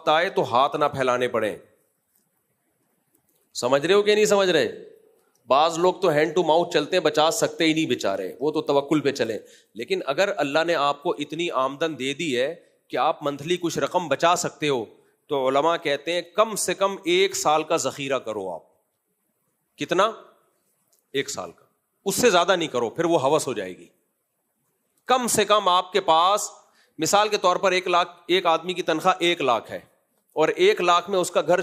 وقت آئے تو ہاتھ نہ پھیلانے پڑیں. سمجھ رہے ہو کہ نہیں سمجھ رہے؟ بعض لوگ تو ہینڈ ٹو ماؤتھ چلتے ہیں, بچا سکتے ہی نہیں بیچارے, وہ تو توکل پہ چلیں. لیکن اگر اللہ نے آپ کو اتنی آمدن دے دی ہے کہ آپ منتھلی کچھ رقم بچا سکتے ہو, تو علماء کہتے ہیں کم سے کم 1 سال کا ذخیرہ کرو آپ. کتنا؟ 1 سال کا, اس سے زیادہ نہیں کرو, پھر وہ ہوس ہو جائے گی. کم سے کم آپ کے پاس, مثال کے طور پر 1 لاکھ, ایک آدمی کی تنخواہ 1 لاکھ ہے اور 1 لاکھ میں اس کا گھر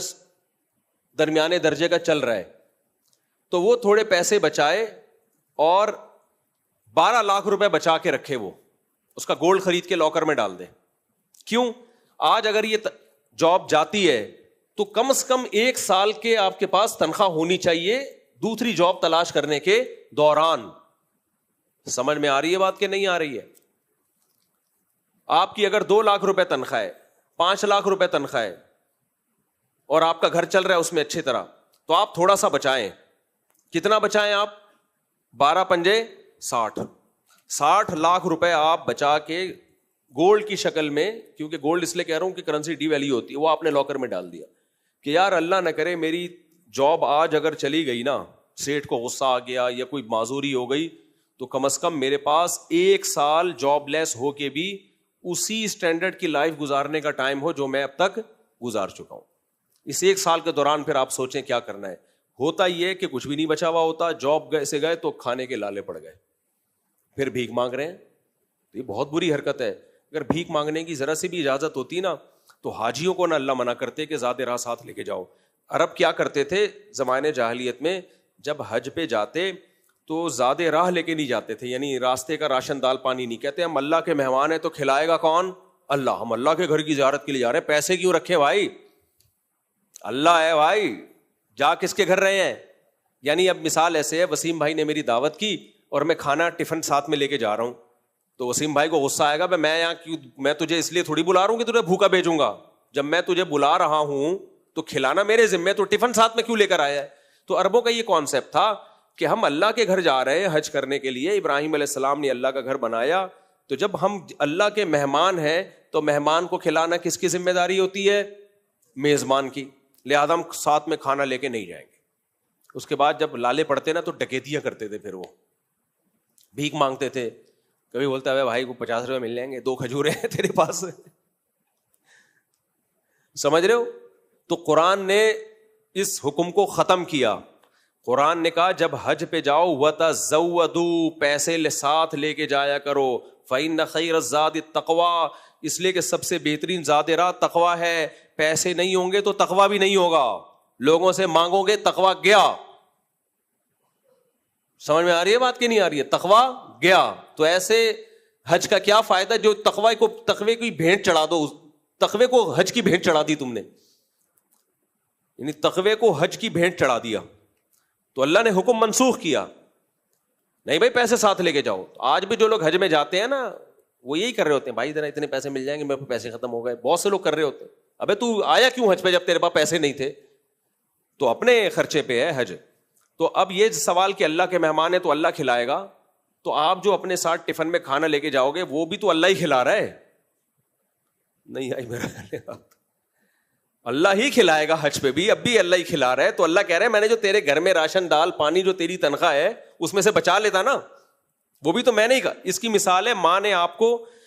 درمیانے درجے کا چل رہا ہے, تو وہ تھوڑے پیسے بچائے اور 12 لاکھ روپے بچا کے رکھے, وہ اس کا گولڈ خرید کے لاکر میں ڈال دے. کیوں؟ آج اگر یہ جاب جاتی ہے تو کم سے کم 1 سال کے آپ کے پاس تنخواہ ہونی چاہیے دوسری جاب تلاش کرنے کے دوران. سمجھ میں آ رہی ہے بات کہ نہیں آ رہی ہے؟ آپ کی اگر 2 لاکھ روپے تنخواہ ہے, 5 لاکھ روپے تنخواہ ہے اور آپ کا گھر چل رہا ہے اس میں اچھی طرح, تو آپ تھوڑا سا بچائیں. کتنا بچائیں آپ؟ 12 پنجے 60 لاکھ روپے آپ بچا کے گولڈ کی شکل میں, کیونکہ گولڈ اس لیے کہہ رہا ہوں کہ کرنسی ڈی ویلیو ہوتی ہے, وہ آپ نے لاکر میں ڈال دیا کہ یار اللہ نہ کرے میری جاب آج اگر چلی گئی نا, سیٹ کو غصہ آ گیا یا کوئی معذوری ہو گئی, تو کم از کم میرے پاس 1 سال جاب لیس ہو کے بھی اسی اسٹینڈرڈ کی لائف گزارنے کا ٹائم ہو جو میں اب تک گزار چکا ہوں. اس 1 سال کے دوران پھر آپ سوچیں کیا کرنا ہے. ہوتا یہ کہ کچھ بھی نہیں بچا ہوا ہوتا, جاب سے گئے تو کھانے کے لالے پڑ گئے, پھر بھیک مانگ رہے ہیں. تو یہ بہت بری حرکت ہے. اگر بھیک مانگنے کی ذرا سی بھی اجازت ہوتی نا, تو حاجیوں کو نہ اللہ منع کرتے کہ زیادہ راہ ساتھ لے کے جاؤ. عرب کیا کرتے تھے زمانے جاہلیت میں, جب حج پہ جاتے تو زیادہ راہ لے کے نہیں جاتے تھے, یعنی راستے کا راشن دال پانی نہیں. کہتے ہم اللہ کے مہمان ہیں تو کھلائے گا کون؟ اللہ. ہم اللہ کے گھر کی زیارت کے لیے جا رہے ہیں, پیسے کیوں رکھے بھائی؟ اللہ ہے بھائی, جا کس کے گھر رہے ہیں؟ یعنی اب مثال ایسے ہے, وسیم بھائی نے میری دعوت کی اور میں کھانا ٹفن ساتھ میں لے کے جا رہا ہوں, تو وسیم بھائی کو غصہ آئے گا, میں یہاں کیوں, میں تجھے اس لیے تھوڑی بلا رہا ہوں کہ تجھے بھوکا بھیجوں گا. جب میں تجھے بلا رہا ہوں تو کھلانا میرے ذمے, تو ٹفن ساتھ میں کیوں لے کر آیا ہے؟ تو عربوں کا یہ کانسیپٹ تھا کہ ہم اللہ کے گھر جا رہے ہیں حج کرنے کے لیے. ابراہیم علیہ السلام نے اللہ کا گھر بنایا, تو جب ہم اللہ کے مہمان ہیں تو مہمان کو کھلانا کس کی ذمہ داری ہوتی ہے؟ میزبان کی. لہٰذا ہم ساتھ میں کھانا لے کے نہیں جائیں گے. اس کے بعد جب لالے پڑتے نا تو ڈکیتیاں کرتے تھے, پھر وہ بھیک مانگتے تھے. کبھی بولتا ہے بھائی کو 50 روپے مل جائیں گے, 2 کھجورے ہیں تیرے پاس. سمجھ رہے ہو؟ تو قرآن نے اس حکم کو ختم کیا. قرآن نے کہا جب حج پہ جاؤ وَتَزَوَّدُوا, پیسے ساتھ لے کے جایا کرو. فَإِنَّ خَيْرَ الزَّادِ التَّقْوَىٰ, اس لیے کہ سب سے بہترین زاد راہ تقویٰ ہے. پیسے نہیں ہوں گے تو تقویٰ بھی نہیں ہوگا. لوگوں سے مانگو گے تقویٰ گیا. سمجھ میں آ رہی ہے بات کہ نہیں آ رہی ہے؟ تقویٰ گیا. تو ایسے حج کا کیا فائدہ جو تقوی کی بھیٹ چڑھا دو, تقوی کو حج کی بھیٹ چڑھا دی تم نے, یعنی تقوی کو حج کی بھیٹ چڑھا دیا. تو اللہ نے حکم منسوخ کیا, نہیں بھائی پیسے ساتھ لے کے جاؤ. آج بھی جو لوگ حج میں جاتے ہیں نا, وہ یہی کر رہے ہوتے ہیں, بھائی ذرا اتنے پیسے مل جائیں گے, میرے پیسے ختم ہو گئے. بہت سے لوگ کر رہے ہوتے ہیں. ابے تو آیا کیوں حج پہ جب تیرے پاس پیسے نہیں تھے؟ تو اپنے خرچے پہ ہے حج. تو اب یہ سوال کہ اللہ کے مہمان ہے تو اللہ کھلائے گا, تو آپ جو اپنے ساتھ ٹفن میں کھانا لے کے جاؤ گے وہ بھی تو اللہ ہی کھلا رہا ہے. نہیں آئی میرا, اللہ ہی کھلائے گا حج پہ بھی, اب بھی اللہ ہی کھلا رہا ہے. تو اللہ کہہ رہے ہیں میں نے جو تیرے گھر میں راشن دال پانی جو تیری تنخواہ ہے اس میں سے بچا لیتا نا, وہ بھی تو میں نے ہی کہا. اس کی مثال ہے ماں نے آپ کو